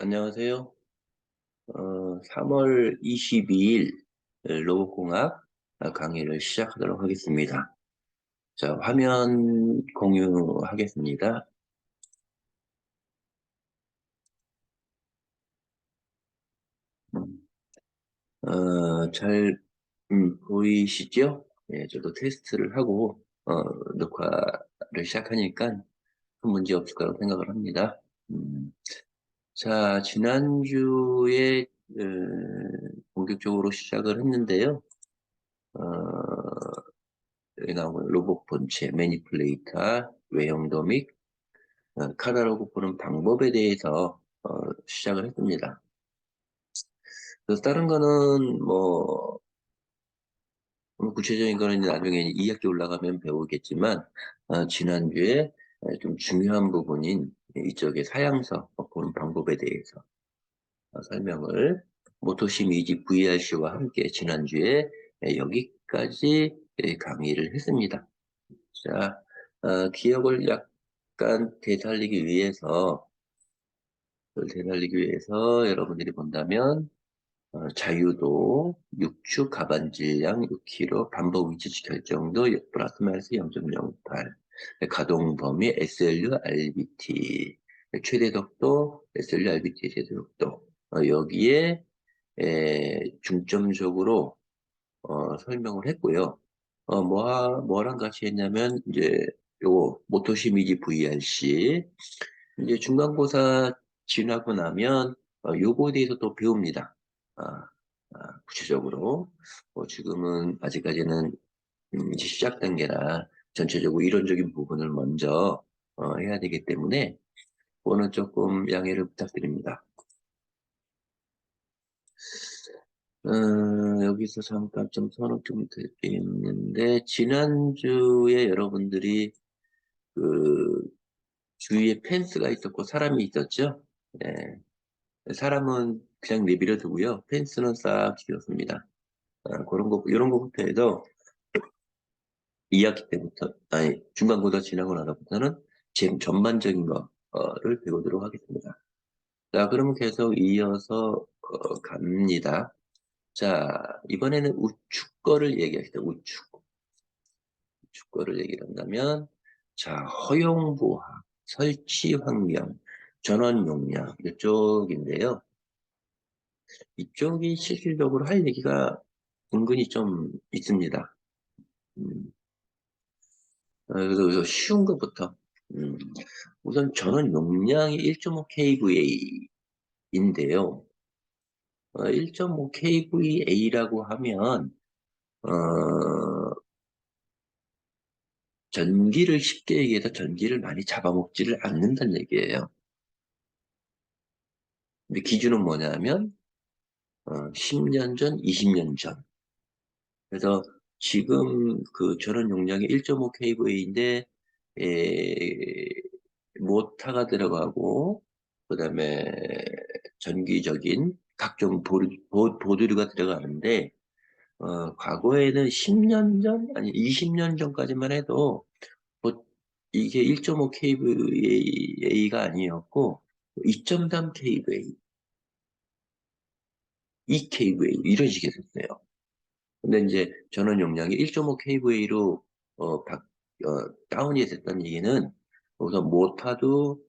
안녕하세요. 3월 22일 로봇공학 강의를 시작하도록 하겠습니다. 자, 화면 공유하겠습니다. 음, 잘 보이시죠? 예, 저도 테스트를 하고 녹화를 시작하니까 큰 문제 없을 거라고 생각을 합니다. 자, 지난주에 본격적으로 시작을 했는데요. 어, 여기 나오는 로봇 본체, 매니플레이터, 외형 도믹, 카다로그 보는 방법에 대해서 시작을 했습니다. 그래서 다른 거는 구체적인 거는 나중에 2학기 올라가면 배우겠지만 지난주에 좀 중요한 부분인 이쪽의 사양서 보는 방법에 대해서 설명을 모토심 이지 VRC와 함께 지난주에 여기까지 강의를 했습니다. 자, 기억을 약간 되살리기 위해서 여러분들이 본다면, 자유도, 육축 가반 질량 6kg, 반복 위치 결정도 플러스 마이너스 0.08, 가동 범위 SLU, RBT, 최대 속도, SLU, RBT 최대 속도, 여기에 중점적으로 설명을 했고요. 뭐랑 같이 했냐면, 이제, 요거, 모토시미지 VRC. 이제 중간고사 지나고 나면, 요거에 대해서 또 배웁니다. 아, 구체적으로. 지금은, 아직까지는, 이제 시작 단계라, 전체적으로 이론적인 부분을 먼저, 해야 되기 때문에, 그거는 조금 양해를 부탁드립니다. 여기서 잠깐 좀 설명 좀 드리는데, 지난주에 여러분들이 그 주위에 펜스가 있었고 사람이 있었죠? 네. 사람은 그냥 내버려 두고요. 펜스는 싹 지었습니다. 이런 거부터 해서 2학기 때부터, 아니, 중간고사 지나고 나서부터는 전반적인 거를 배우도록 하겠습니다. 자, 그러면 계속 이어서 갑니다. 자, 이번에는 우측 거를 얘기합시다. 우측 거를 얘기를 한다면, 자, 허용부하, 설치 환경, 전원 용량, 이쪽인데요. 이쪽이 실질적으로 할 얘기가 은근히 좀 있습니다. 음, 그래서 쉬운 것부터. 음, 우선 전원 용량이 1.5kVA인데요. 1.5kVA라고 하면, 어, 전기를 쉽게 얘기해서 전기를 많이 잡아먹지를 않는다는 얘기예요. 근데 기준은 뭐냐면 10년 전, 20년 전. 그래서 지금 그 전원 용량이 1.5kVA인데 모터가 들어가고 그다음에 전기적인 각종 보드류가 들어가는데 과거에는 10년 전, 아니 20년 전까지만 해도 뭐 이게 1.5kVA가 아니었고 2.3kVA, 2kVA 이런 식이었어요. 근데 이제 전원 용량이 1.5kVA로 다운이 됐다는 얘기는 우선 모터도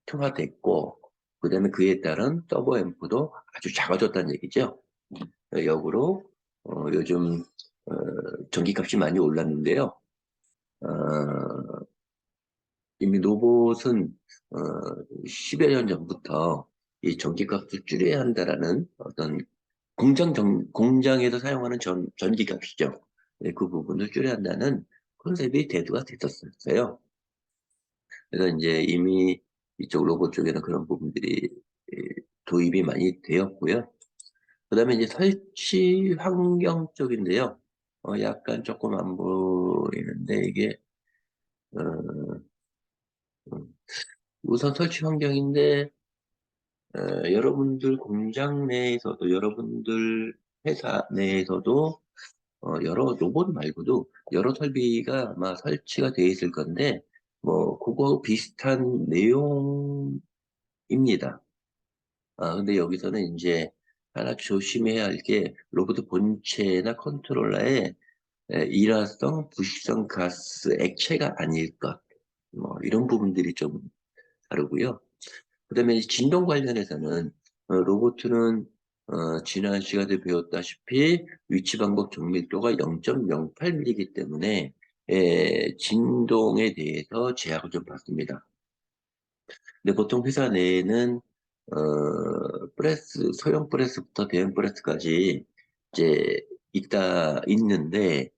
컴팩트화됐고 그다음에 그에 따른 서버 앰프도 아주 작아졌다는 얘기죠. 역으로 요즘 전기값이 많이 올랐는데요. 어, 이미 로봇은 10여 년 전부터 이 전기값을 줄여야 한다라는 어떤 공장에서 사용하는 전기값이죠. 네, 그 부분을 줄여야 한다는 컨셉이 대두가 됐었어요. 그래서 이제 이미 이쪽 로봇 쪽에는 그런 부분들이 도입이 많이 되었고요. 그 다음에 이제 설치 환경 쪽인데요. 약간 조금 안 보이는데 이게 어, 우선 설치 환경인데 여러분들 공장 내에서도 여러분들 회사 내에서도 여러 로봇 말고도 여러 설비가 아마 설치가 되어 있을 건데 그거 비슷한 내용이에요. 입니다. 근데 여기서는 이제 하나 조심해야 할 게 로봇 본체나 컨트롤러에 일화성, 부식성 가스, 액체가 아닐 것. 뭐 이런 부분들이 좀 다르고요. 그다음에 진동 관련해서는 로봇은 지난 시간에 배웠다시피 위치 반복 정밀도가 0.08mm이기 때문에 진동에 대해서 제약을 좀 받습니다. 근데 보통 회사 내에는 소형 프레스부터 대형 프레스까지 이제 있는데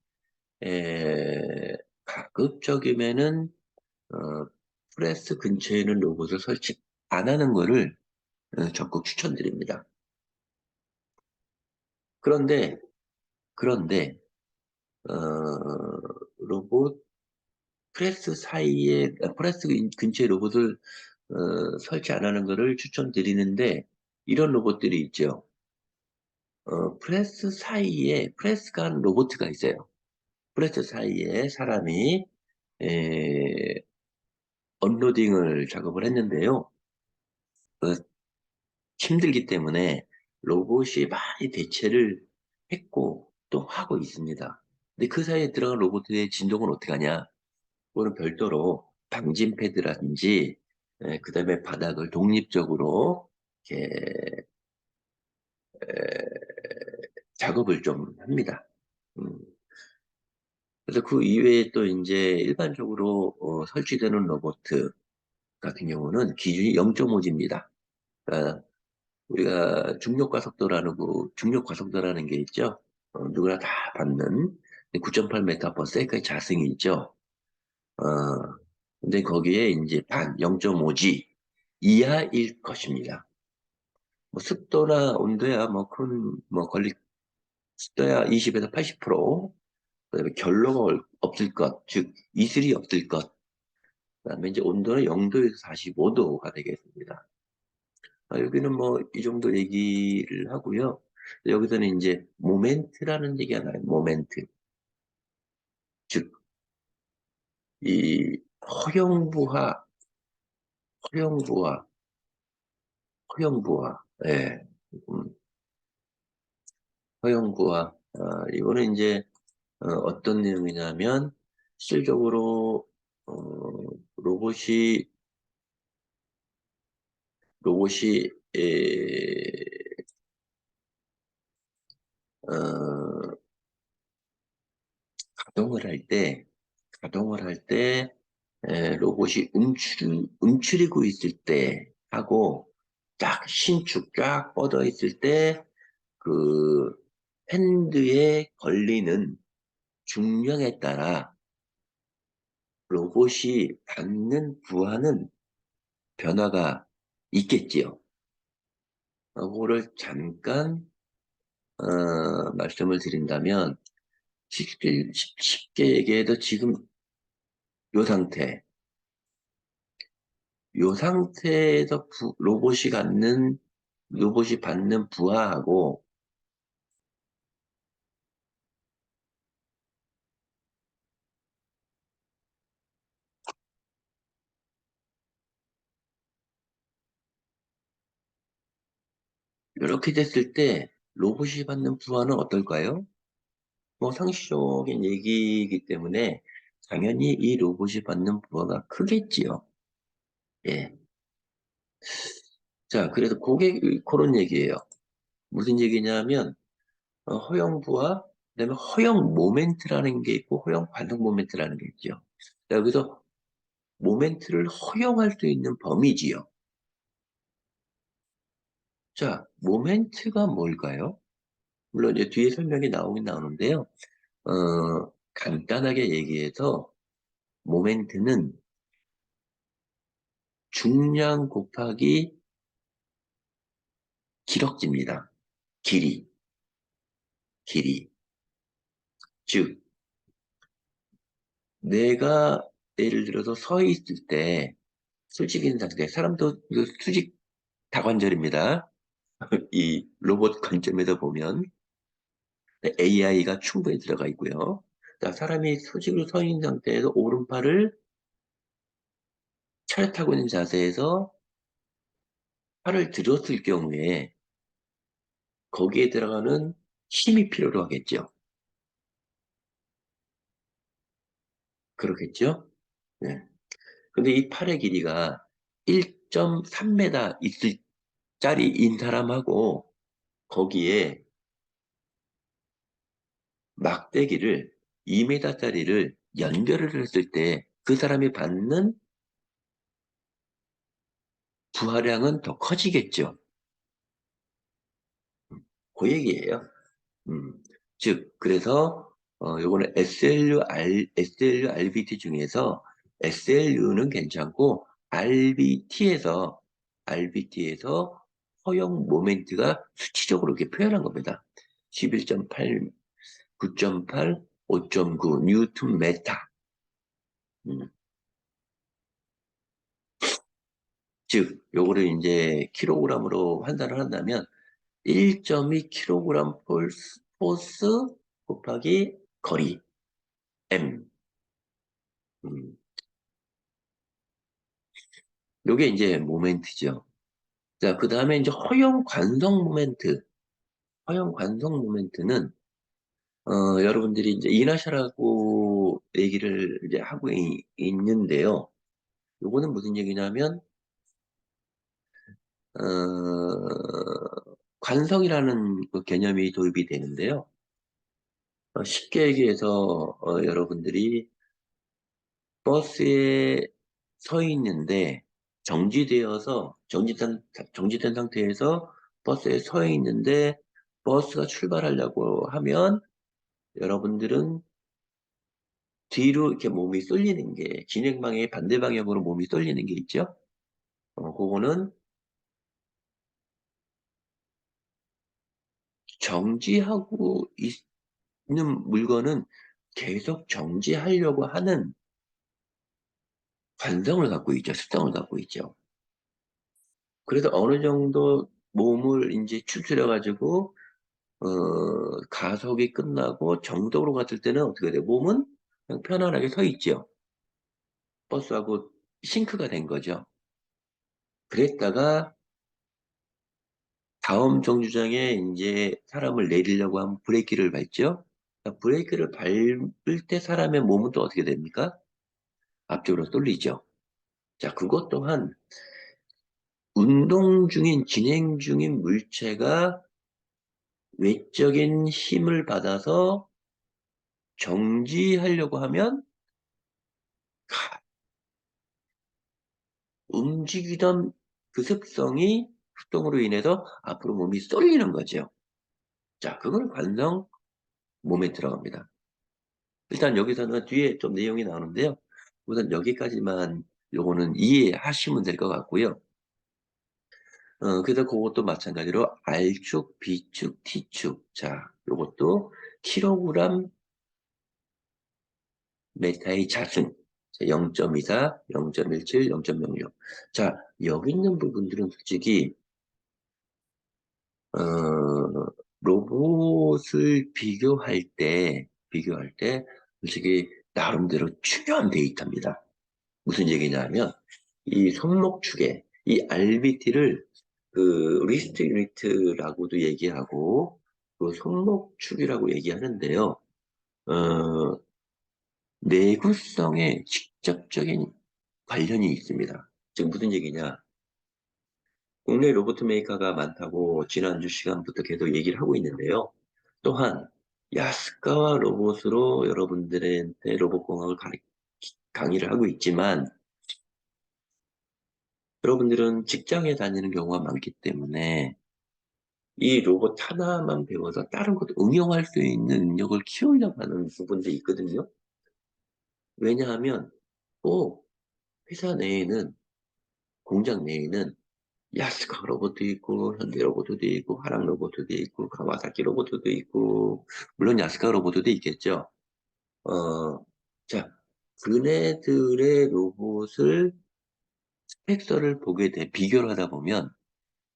가급적이면은 어, 프레스 근처에 있는 로봇을 설치 안 하는 거를 적극 추천드립니다. 그런데 그런데 어, 로봇 프레스 근처에 로봇을 설치 안 하는 거를 추천드리는데 이런 로봇들이 있죠. 프레스가 한 로봇가 있어요. 프레스 사이에 사람이 에, 언로딩을 작업을 했는데요. 그 힘들기 때문에 로봇이 많이 대체를 했고 또 하고 있습니다. 근데 그 사이에 들어간 로봇의 진동은 어떻게 하냐? 그거는 별도로 방진 패드라든지 그다음에 바닥을 독립적으로 이렇게 작업을 좀 합니다. 음, 그래서 그 이외에 또 이제 일반적으로 설치되는 로봇 같은 경우는 기준이 0.5G입니다. 우리가 중력과속도라는 게 있죠. 누구나 다 받는 9.8m/s의 자승이 있죠. 어, 근데 거기에 이제 0.5G 이하일 것입니다. 뭐 습도나 온도야 습도야 20에서 80%, 그다음에 결로가 없을 것, 즉 이슬이 없을 것, 그다음에 이제 온도는 0도에서 45도가 되겠습니다. 여기는 뭐 이 정도 얘기를 하고요. 여기서는 이제 모멘트라는 얘기가 나요. 모멘트. 즉, 이 허용부하, 허용부하, 허용부하, 예, 음, 허용부하. 이거는 이제 어떤 내용이냐면 실질적으로 어, 로봇이 로봇이 어, 가동을 할 때, 가동을 할 때, 로봇이 움츠리고 있을 때 하고, 쫙 신축 쫙 뻗어 있을 때, 그, 핸드에 걸리는 중량에 따라 로봇이 받는 부하는 변화가 있겠지요. 그거를 잠깐, 말씀을 드린다면, 쉽게 얘기해도 지금 요 상태, 요 상태에서 로봇이 받는 부하하고 이렇게 됐을 때 로봇이 받는 부하는 어떨까요? 뭐 상식적인 얘기이기 때문에 당연히 이 로봇이 받는 부하가 크겠지요. 예. 자, 그래서 그런 얘기예요. 무슨 얘기냐면 허용 부하, 그다음에 허용 모멘트라는 게 있고 허용 반응 모멘트라는 게 있죠. 자, 여기서 모멘트를 허용할 수 있는 범위지요. 자, 모멘트가 뭘까요? 물론 이제 뒤에 설명이 나오긴 나오는데요. 간단하게 얘기해서 모멘트는 중량 곱하기 기럭지입니다. 길이, 길이. 즉, 내가 예를 들어서 서 있을 때 수직인 상태, 사람도 이거 수직 다관절입니다. 이 로봇 관점에서 보면 AI가 충분히 들어가 있고요. 자, 사람이 수직으로 서 있는 상태에서 오른팔을 차렷하고 있는 자세에서 팔을 들었을 경우에 거기에 들어가는 힘이 필요로 하겠죠. 그렇겠죠? 네. 근데 이 팔의 길이가 1.3m 있을 짜리인 사람하고 거기에 막대기를 2m짜리를 연결을 했을 때 그 사람이 받는 부하량은 더 커지겠죠. 그 얘기예요. 음. 즉, 그래서, 요거는 SLU, RBT 중에서 SLU는 괜찮고, RBT에서 허용 모멘트가 수치적으로 이렇게 표현한 겁니다. 11.8, 9.8, 5.9 뉴턴 메타. 음. 즉, 요거를 이제 킬로그램으로 환산을 한다면 1.2 킬로그램 포스 곱하기 거리 M. 음. 요게 이제 모멘트죠. 자, 그 다음에 이제 허용 관성 모멘트. 허용 관성 모멘트는 여러분들이 이제 이나샤라고 얘기를 이제 하고 있는데요. 요거는 무슨 얘기냐면 어, 관성이라는 그 개념이 도입이 되는데요. 쉽게 얘기해서 여러분들이 버스에 서 있는데 정지된 상태에서 버스에 서 있는데 버스가 출발하려고 하면 여러분들은 뒤로 이렇게 몸이 쏠리는 게 진행방향의 반대 방향으로 몸이 쏠리는 게 있죠. 그거는 정지하고 있는 물건은 계속 정지하려고 하는 관성을 갖고 있죠. 습성을 갖고 있죠. 그래서 어느 정도 몸을 이제 추스려가지고 가속이 끝나고 정적으로 갔을 때는 어떻게 돼요? 몸은 그냥 편안하게 서 있죠. 버스하고 싱크가 된 거죠. 그랬다가 다음 정류장에 이제 사람을 내리려고 하면 브레이크를 밟죠. 브레이크를 밟을 때 사람의 몸은 또 어떻게 됩니까? 앞쪽으로 쏠리죠. 자, 그것 또한 진행 중인 물체가 외적인 힘을 받아서 정지하려고 하면 움직이던 그 습성으로 인해서 앞으로 몸이 쏠리는 거죠. 자, 그걸 관성 몸에 들어갑니다. 일단 여기서는 뒤에 좀 내용이 나오는데요. 우선 여기까지만 요거는 이해하시면 될 것 같고요. 그래서 그것도 마찬가지로 R축, B축, T축. 자, 요것도 킬로그램 메타의 자승. 0.24, 0.17, 0.06. 자, 여기 있는 부분들은 솔직히 어, 로봇을 비교할 때, 솔직히, 나름대로 중요한 데이터입니다. 무슨 얘기냐면, 이 손목축에, 이 RBT를, 그, 리스트 유니트라고도 얘기하고, 그 손목축이라고 얘기하는데요. 어, 내구성에 직접적인 관련이 있습니다. 지금 무슨 얘기냐? 국내 로봇 메이커가 많다고 지난주 시간부터 계속 얘기를 하고 있는데요. 또한 야스카와 로봇으로 여러분들한테 로봇 공학을 강의를 하고 있지만 여러분들은 직장에 다니는 경우가 많기 때문에 이 로봇 하나만 배워서 다른 것도 응용할 수 있는 능력을 키우려고 하는 부분도 있거든요. 왜냐하면 꼭 회사 내에는 공장 내에는 야스카 로봇도 있고 현대 로봇도 있고 화랑 로봇도 있고 가와사키 로봇도 있고 물론 야스카 로봇도 있겠죠. 어, 자, 그네들의 로봇을 스펙서를 비교를 하다 보면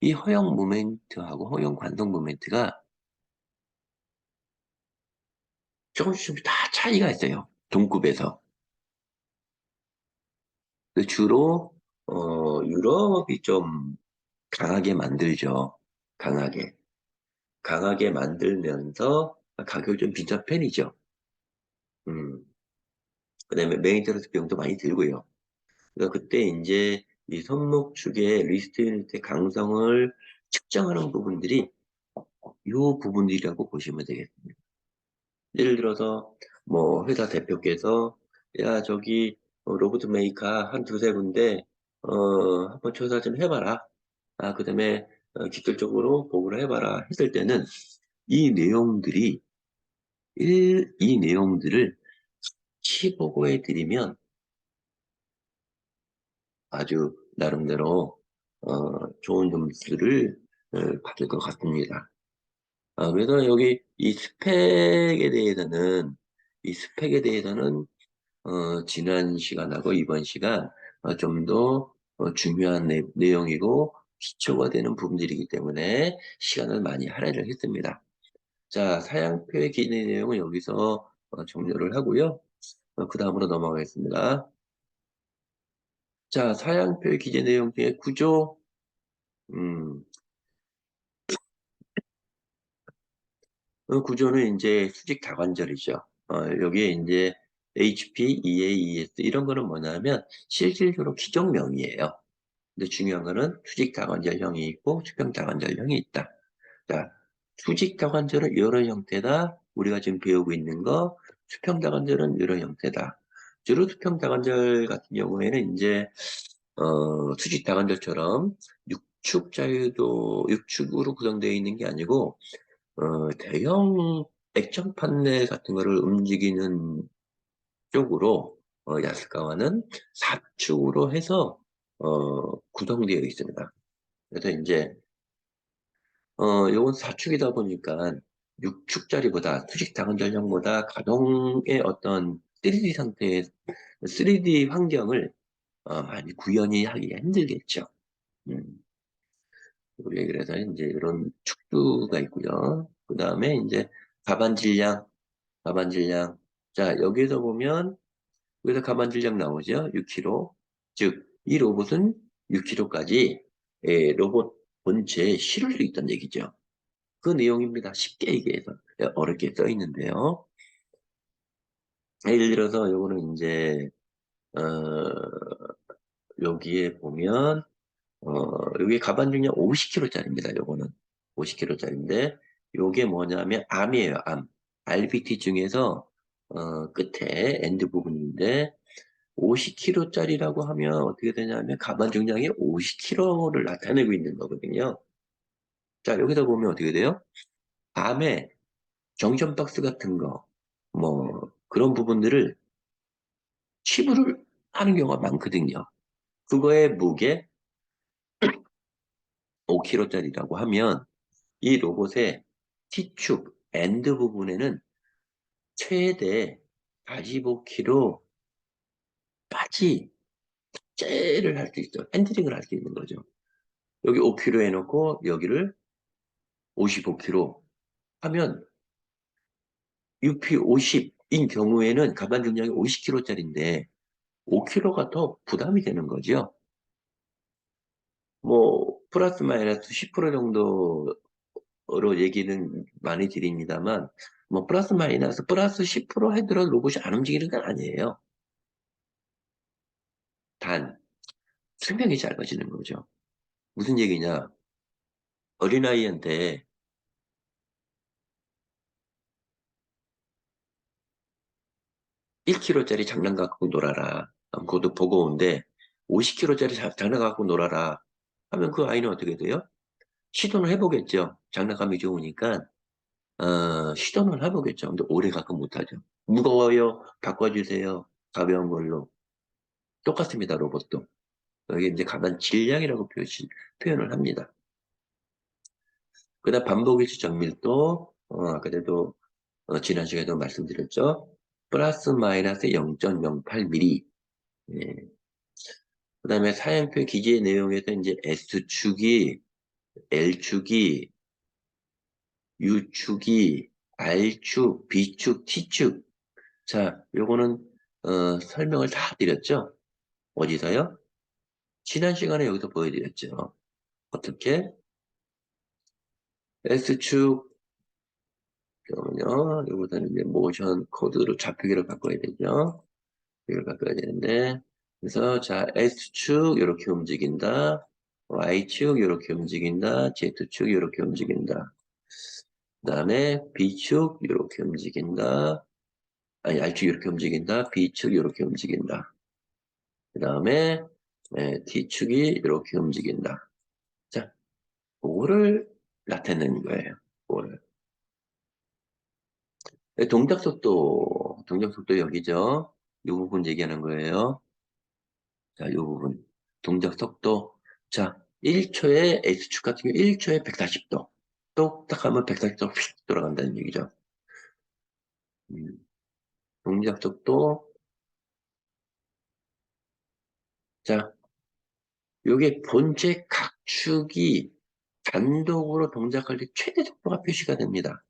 이 허용 모멘트하고 허용 관동 모멘트가 조금씩 다 차이가 있어요. 동급에서. 주로 유럽이 좀 강하게 만들죠. 강하게. 강하게 만들면서 가격이 좀 비싼 편이죠. 음. 그다음에 메인테너ンス 비용도 많이 들고요. 그러니까 그때 이제 이 손목 축의 리스트 유닛의 강성을 측정하는 부분들이 이 부분들이라고 보시면 되겠습니다. 예를 들어서 뭐 회사 대표께서 야 저기 로봇 메이커 한 두세 군데 한번 조사 좀 해봐라. 아 그다음에 직접적으로 보고를 해봐라 했을 때는 이 내용들이 이 내용들을 같이 보고해 드리면 아주 나름대로 좋은 점수를 받을 것 같습니다. 그래서 여기 이 스펙에 대해서는 지난 시간하고 이번 시간 좀 더 중요한 내용이고 기초가 되는 부분들이기 때문에 시간을 많이 할애를 했습니다. 자, 사양표의 기본 내용은 여기서 종료를 하고요. 그 다음으로 넘어가겠습니다. 자, 사양표의 기재 내용 중에 구조, 음, 구조는 이제 수직 다관절이죠. 여기에 이제 HP, EA, ES 이런 거는 뭐냐면 실질적으로 기종명이에요. 근데 중요한 거는 수직 다관절형이 있고 수평 다관절형이 있다. 자, 수직 다관절은 여러 형태다. 우리가 지금 배우고 있는 거 수평 다관절은 여러 형태다. 주로 수평 다관절 같은 경우에는 이제 수직 다관절처럼 육축으로 구성되어 있는 게 아니고 대형 액정 판넬 같은 거를 움직이는 쪽으로 야스카와는 4축으로 해서 구성되어 있습니다. 그래서 이제 요건 4축이다 보니까 6축짜리보다 수직 다관절형보다 가동의 어떤 3D 상태의 3D 환경을 많이 구현이 하기가 힘들겠죠. 음. 우리 그래서 이제 이런 축두가 있고요. 그 다음에 이제 가반 질량, 가반 질량. 자, 여기에서 보면 여기서 가반 질량 나오죠? 6kg. 즉, 이 로봇은 6kg까지 로봇 본체에 실을 수 있다는 얘기죠. 그 내용입니다. 쉽게 얘기해서 어렵게 써 있는데요. 예를 들어서 요거는 이제 어, 여기에 보면 여기 가반 중량 50kg짜리입니다. 요거는 50kg짜리인데 요게 뭐냐면 암이에요. 암. RBT 중에서 끝에 엔드 부분인데 50kg짜리라고 하면 어떻게 되냐면 가반 중량이 50kg를 나타내고 있는 거거든요. 자, 여기다 보면 어떻게 돼요? 암에 정션 박스 같은 거, 뭐 그런 부분들을 치부를 하는 경우가 많거든요. 그거의 무게 5kg짜리라고 하면 이 로봇의 T축, 엔드 부분에는 최대 45kg까지 째를 할 수 있어요. 핸들링을 할 수 있는 거죠. 여기 5kg 해놓고 여기를 55kg 하면 UP50인 경우에는 가반 중량이 50kg짜리인데 5kg가 더 부담이 되는 거죠. 뭐 플러스 마이너스 10% 정도로 얘기는 많이 드립니다만 뭐 플러스 마이너스 플러스 10% 해도 로봇이 안 움직이는 건 아니에요. 단 수명이 짧아지는 거죠. 무슨 얘기냐? 어린아이한테 1kg짜리 장난 갖고 놀아라. 그것도 버거운데 50kg짜리 장난 갖고 놀아라. 하면 그 아이는 어떻게 돼요? 시도는 해보겠죠. 장난감이 좋으니까 시도는 해보겠죠. 근데 오래 갖고 못하죠. 무거워요. 바꿔주세요. 가벼운 걸로. 똑같습니다. 로봇도. 여기 이제 가만 질량이라고 표현을 합니다. 그다음 반복일치 정밀도 그래도 지난 시간에도 말씀드렸죠. 플러스 마이너스 0.08mm. 예. 그다음에 사양표 기재 내용에서 이제 S축이, L축이, U축이, R축, B축, T축. 자, 요거는 설명을 다 드렸죠. 어디서요? 지난 시간에 여기서 보여드렸죠. 어떻게? S축, 그러면요, 이거보다는 이제 모션 코드로 좌표기를 바꿔야 되죠. 이걸 바꿔야 되는데, 그래서 자, S축 이렇게 움직인다. Y축 이렇게 움직인다. Z축 이렇게 움직인다. 그 다음에 B축 이렇게 움직인다. 아니, R축 이렇게 움직인다. B축 이렇게 움직인다. 그 다음에 T축이 이렇게 움직인다. 자, 그거를 나타내는 거예요. 그거를. 동작 속도 여기죠. 이 부분 얘기하는 거예요. 자, 이 부분. 동작 속도. 자, 1초에 S축 같은 경우 1초에 140도. 똑딱 하면 140도 휙 돌아간다는 얘기죠. 음, 동작 속도. 자, 요게 본체 각축이 단독으로 동작할 때 최대 속도가 표시가 됩니다.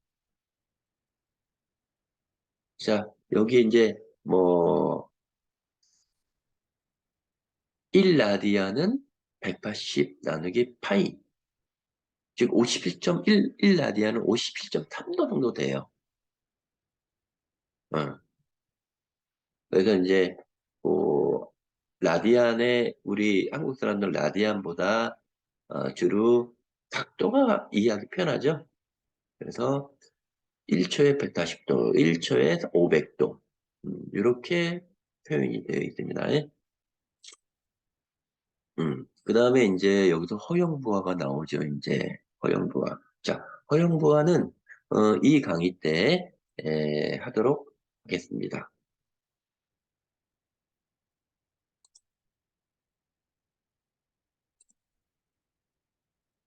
자, 여기 이제 뭐 1라디안은 180 나누기 파이. 즉 51.11라디안은 57.3도 정도 돼요. 어. 그래서 이제 뭐 라디안에 우리 한국 사람들 라디안보다 주로 각도가 이해하기 편하죠. 그래서 1초에 140도, 1초에 500도 이렇게 표현이 되어 있습니다. 그 다음에 이제 여기서 허용부하가 나오죠. 이제 허용부하. 자, 허용부하는 이 강의 때 하도록 하겠습니다.